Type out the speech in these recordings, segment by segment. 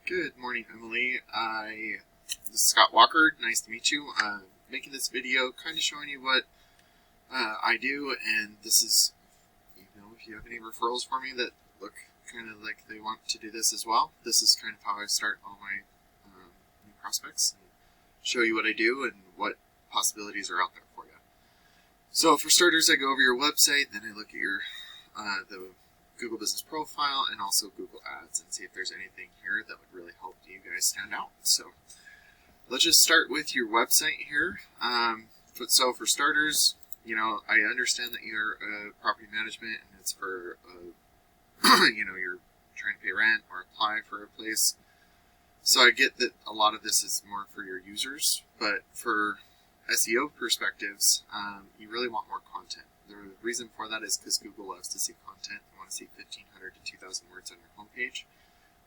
Good morning, Emily. This is Scott Walker. Nice to meet you. Making this video, kind of showing you what I do, and this is, if you have any referrals for me that look kind of like they want to do this as well, this is kind of how I start all my new prospects and show you what I do and what possibilities are out there for you. So for starters, I go over your website, then I look at your the Google Business Profile and also Google Ads and see if there's anything here that would really help you guys stand out. So let's just start with your website here. So for starters, I understand that you're property management and it's for, you're trying to pay rent or apply for a place. So I get that a lot of this is more for your users, but for SEO perspectives, you really want more content. The reason for that is because Google loves to see content. You want to see 1,500 to 2,000 words on your homepage.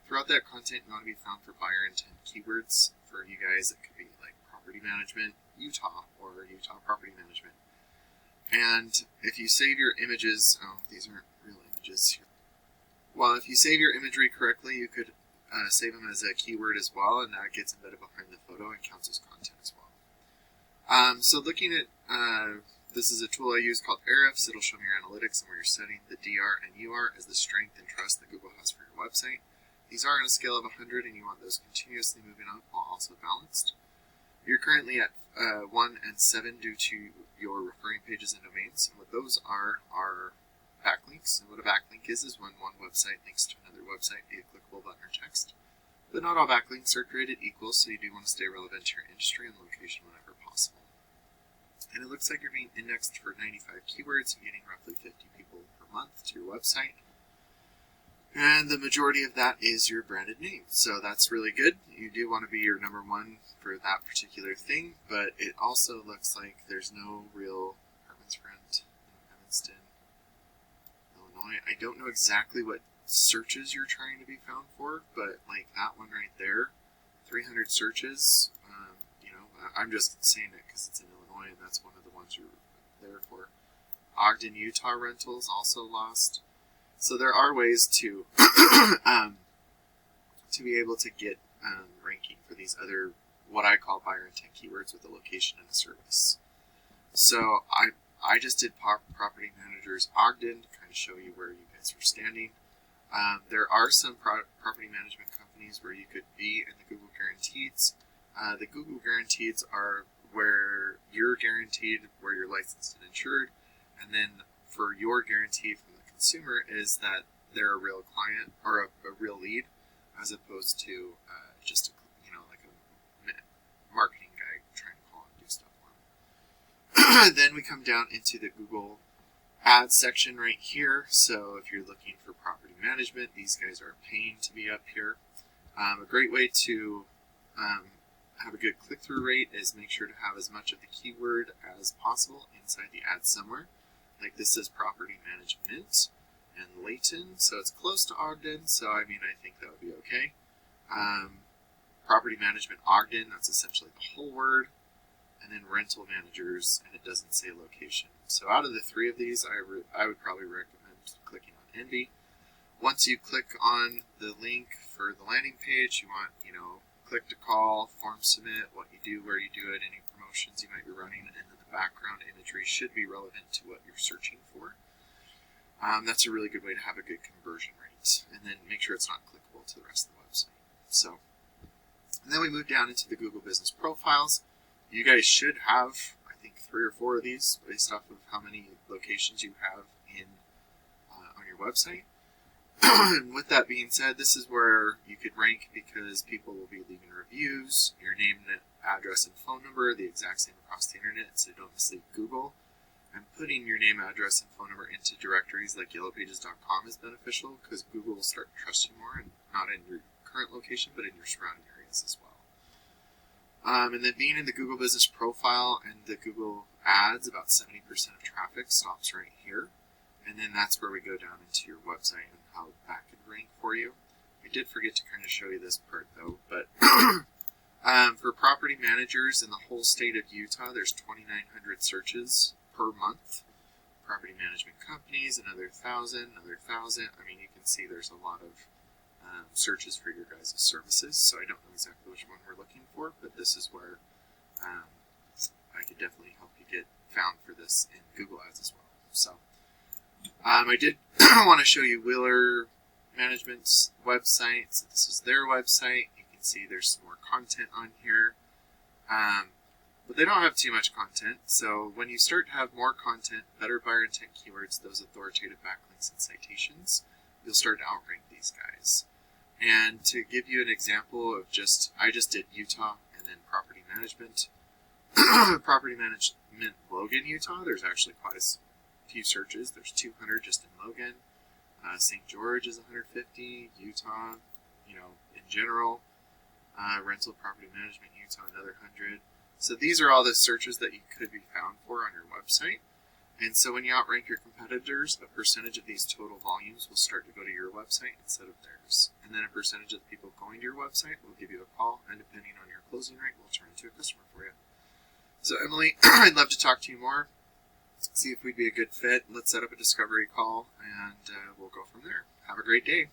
Throughout that content, you want to be found for buyer intent keywords. For you guys, it could be like property management, Utah, or Utah property management. And if you save your images, these aren't real images here. Well, if you save your imagery correctly, you could save them as a keyword as well, and that gets embedded behind the photo and counts as content as well. So looking at, this is a tool I use called Ahrefs. It'll show me your analytics and where you're setting the DR and UR as the strength and trust that Google has for your website. These are on a scale of 100, and you want those continuously moving up while also balanced. You're currently at 1 and 7 due to your referring pages and domains, and what those are backlinks. And what a backlink is when one website links to another website via clickable button or text. But not all backlinks are created equal, so you do want to stay relevant to your industry and location whenever possible. And it looks like you're being indexed for 95 keywords, getting roughly 50 people per month to your website. And the majority of that is your branded name. So that's really good. You do want to be your number one for that particular thing, but it also looks like there's no real apartments rent in Evanston, Illinois. I don't know exactly what searches you're trying to be found for, but like that one right there, 300 searches. I'm just saying it because it's in Illinois, and that's one of the ones you're there for. Ogden, Utah rentals also lost. So there are ways to to be able to get ranking for these other, what I call buyer intent keywords with a location and a service. So I just did property managers Ogden to kind of show you where you guys are standing. There are some property management companies where you could be in the Google Guaranteeds. The Google Guaranteeds are where you're guaranteed, where you're licensed and insured, and then for your guarantee from the consumer is that they're a real client or a real lead, as opposed to just like a marketing guy trying to call and do stuff for them. Then we come down into the Google Ads section right here. So if you're looking for property management, these guys are paying to be up here. A great way to have a good click-through rate is make sure to have as much of the keyword as possible inside the ad somewhere. Like this says property management and Layton, so it's close to Ogden, so I think that would be okay. Property management Ogden, that's essentially the whole word, and then rental managers, and it doesn't say location. So out of the three of these, I would probably recommend clicking on Envy. Once you click on the link for the landing page, you want, click to call, form submit, what you do, where you do it, any promotions you might be running, and then the background imagery should be relevant to what you're searching for. That's a really good way to have a good conversion rate, and then make sure it's not clickable to the rest of the website. So, and then we move down into the Google Business Profiles. You guys should have, I think, 3 or 4 of these based off of how many locations you have on your website. And with that being said, this is where you could rank because people will be leaving reviews, your name, address, and phone number, the exact same across the internet, so don't mislead Google. And putting your name, address, and phone number into directories like yellowpages.com is beneficial because Google will start to trust you more, and not in your current location, but in your surrounding areas as well. And then being in the Google Business Profile and the Google Ads, about 70% of traffic stops right here. And then that's where we go down into your website and how that could rank for you. I did forget to kind of show you this part though, but for property managers in the whole state of Utah, there's 2,900 searches per month. Property management companies, another 1,000, another 1,000. You can see there's a lot of searches for your guys' services. So I don't know exactly which one we're looking for, but this is where I could definitely help you get found for this in Google Ads as well. So I did want to show you Wheeler Management's website. So this is their website. You can see there's some more content on here. But they don't have too much content. So when you start to have more content, better buyer intent keywords, those authoritative backlinks and citations, you'll start to outrank these guys. And to give you an example of I just did Utah and then property management. Property management Logan, Utah. There's actually quite a few searches. There's 200 just in Logan. St. George is 150. Utah, in general. Rental property management Utah, another 100. So these are all the searches that you could be found for on your website. And so when you outrank your competitors, a percentage of these total volumes will start to go to your website instead of theirs. And then a percentage of the people going to your website will give you a call, and depending on your closing rate, will turn into a customer for you. So Emily, I'd love to talk to you more, see if we'd be a good fit. Let's set up a discovery call, and we'll go from there. Have a great day.